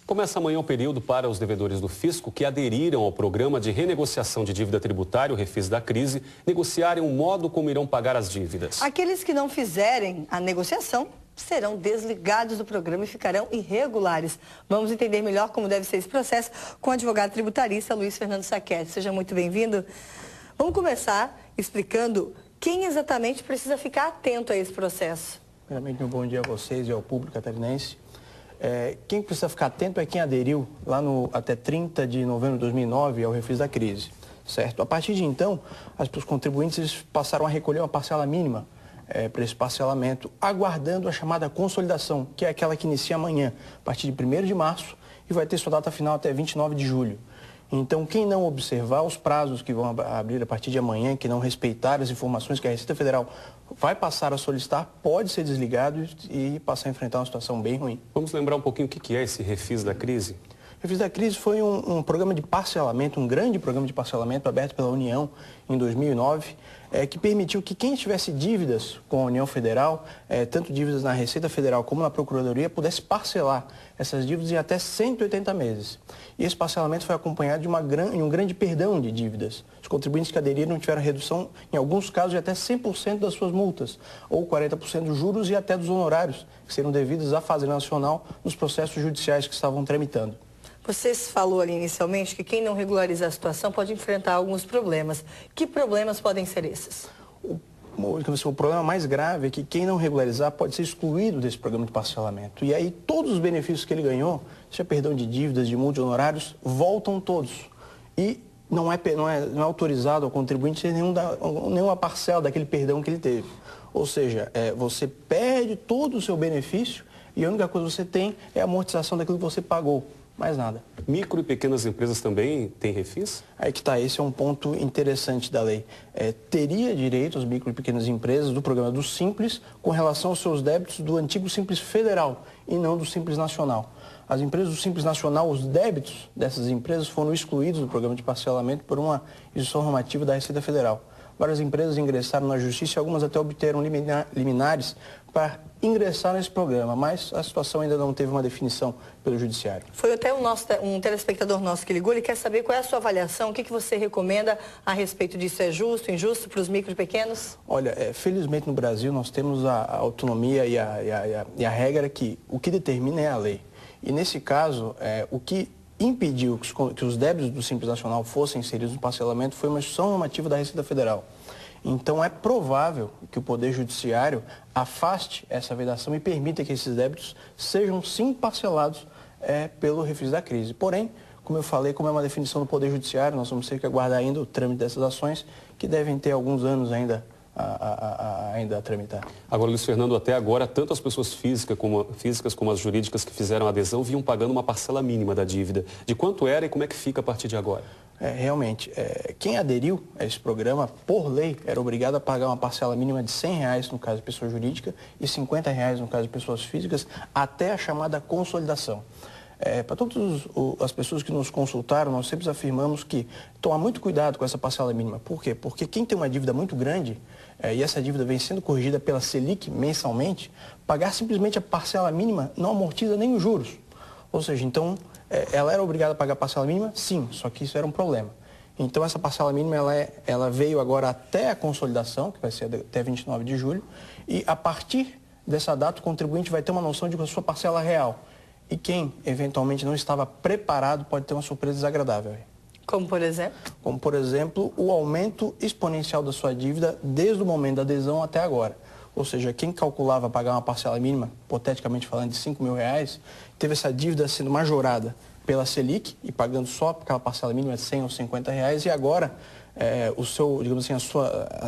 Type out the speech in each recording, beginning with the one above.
Começa amanhã o período para os devedores do fisco que aderiram ao programa de renegociação de dívida tributária, o Refis da Crise, negociarem o modo como irão pagar as dívidas. Aqueles que não fizerem a negociação serão desligados do programa e ficarão irregulares. Vamos entender melhor como deve ser esse processo com o advogado tributarista Luiz Fernando Sacchetti. Seja muito bem-vindo. Vamos começar explicando quem exatamente precisa ficar atento a esse processo. Primeiramente, um bom dia a vocês e ao público catarinense. Quem precisa ficar atento é quem aderiu lá até 30 de novembro de 2009 ao Refis da Crise, certo? A partir de então, os contribuintes passaram a recolher uma parcela mínima para esse parcelamento, aguardando a chamada consolidação, que é aquela que inicia amanhã, a partir de 1º de março, e vai ter sua data final até 29 de julho. Então, quem não observar os prazos que vão abrir a partir de amanhã, que não respeitar as informações que a Receita Federal vai passar a solicitar, pode ser desligado e passar a enfrentar uma situação bem ruim. Vamos lembrar um pouquinho o que é esse Refis da Crise? O Refis da Crise foi um programa de parcelamento, um grande programa de parcelamento aberto pela União em 2009, que permitiu que quem tivesse dívidas com a União Federal, tanto dívidas na Receita Federal como na Procuradoria, pudesse parcelar essas dívidas em até 180 meses. E esse parcelamento foi acompanhado de um grande perdão de dívidas. Os contribuintes que aderiram tiveram redução, em alguns casos, de até 100% das suas multas, ou 40% dos juros e até dos honorários, que serão devidos à Fazenda Nacional nos processos judiciais que estavam tramitando. Você falou ali inicialmente que quem não regularizar a situação pode enfrentar alguns problemas. Que problemas podem ser esses? O problema mais grave é que quem não regularizar pode ser excluído desse programa de parcelamento. E aí todos os benefícios que ele ganhou, seja perdão de dívidas, de multa, de honorários, voltam todos. E não é autorizado ao contribuinte ter nenhuma parcela daquele perdão que ele teve. Ou seja, você perde todo o seu benefício e a única coisa que você tem é a amortização daquilo que você pagou. Mais nada. Micro e pequenas empresas também têm refis? Aí que está, esse é um ponto interessante da lei. Teria direito as micro e pequenas empresas do programa do Simples com relação aos seus débitos do antigo Simples Federal e não do Simples Nacional. As empresas do Simples Nacional, os débitos dessas empresas foram excluídos do programa de parcelamento por uma instrução normativa da Receita Federal. Várias empresas ingressaram na Justiça e algumas até obteram liminares para ingressar nesse programa, mas a situação ainda não teve uma definição pelo Judiciário. Foi até um telespectador nosso que ligou, ele quer saber qual é a sua avaliação, o que você recomenda a respeito disso, é justo, injusto para os micro e pequenos? Olha, felizmente no Brasil nós temos a autonomia e a regra que o que determina é a lei. E nesse caso, o que impediu que os débitos do Simples Nacional fossem inseridos no parcelamento foi uma instrução normativa da Receita Federal. Então é provável que o Poder Judiciário afaste essa vedação e permita que esses débitos sejam sim parcelados pelo Refis da Crise. Porém, como eu falei, como é uma definição do Poder Judiciário, nós vamos ter que aguardar ainda o trâmite dessas ações, que devem ter alguns anos ainda a tramitar. Agora, Luiz Fernando, até agora, tanto as pessoas físicas como as jurídicas que fizeram adesão vinham pagando uma parcela mínima da dívida. De quanto era e como é que fica a partir de agora? Realmente, quem aderiu a esse programa, por lei, era obrigado a pagar uma parcela mínima de R$100 no caso de pessoa jurídica e R$50 no caso de pessoas físicas, até a chamada consolidação. Para todas as pessoas que nos consultaram, nós sempre afirmamos que tomar muito cuidado com essa parcela mínima. Por quê? Porque quem tem uma dívida muito grande, e essa dívida vem sendo corrigida pela Selic mensalmente, pagar simplesmente a parcela mínima não amortiza nem os juros. Ou seja, então, ela era obrigada a pagar a parcela mínima? Sim, só que isso era um problema. Então, essa parcela mínima ela veio agora até a consolidação, que vai ser até 29 de julho, e a partir dessa data o contribuinte vai ter uma noção de a sua parcela real. E quem, eventualmente, não estava preparado pode ter uma surpresa desagradável. Como, por exemplo? Como, por exemplo, o aumento exponencial da sua dívida desde o momento da adesão até agora. Ou seja, quem calculava pagar uma parcela mínima, hipoteticamente falando, de R$5.000, teve essa dívida sendo majorada pela Selic e pagando só aquela parcela mínima de R$100 ou R$50 e agora digamos assim,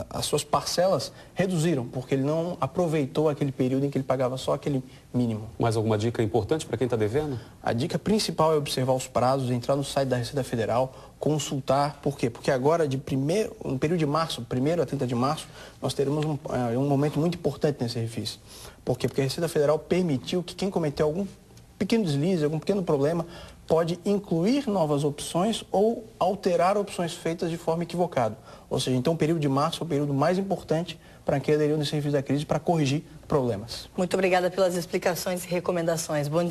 as suas parcelas reduziram, porque ele não aproveitou aquele período em que ele pagava só aquele mínimo. Mais alguma dica importante para quem está devendo? A dica principal é observar os prazos, entrar no site da Receita Federal, consultar. Por quê? Porque agora, no período de março, 1º a 30 de março, nós teremos um momento muito importante nesse refis. Por quê? Porque a Receita Federal permitiu que quem cometeu algum pequeno deslize, algum pequeno problema, pode incluir novas opções ou alterar opções feitas de forma equivocada. Ou seja, então o período de março é o período mais importante para quem aderiu nesse Refis da Crise para corrigir problemas. Muito obrigada pelas explicações e recomendações. Bom dia.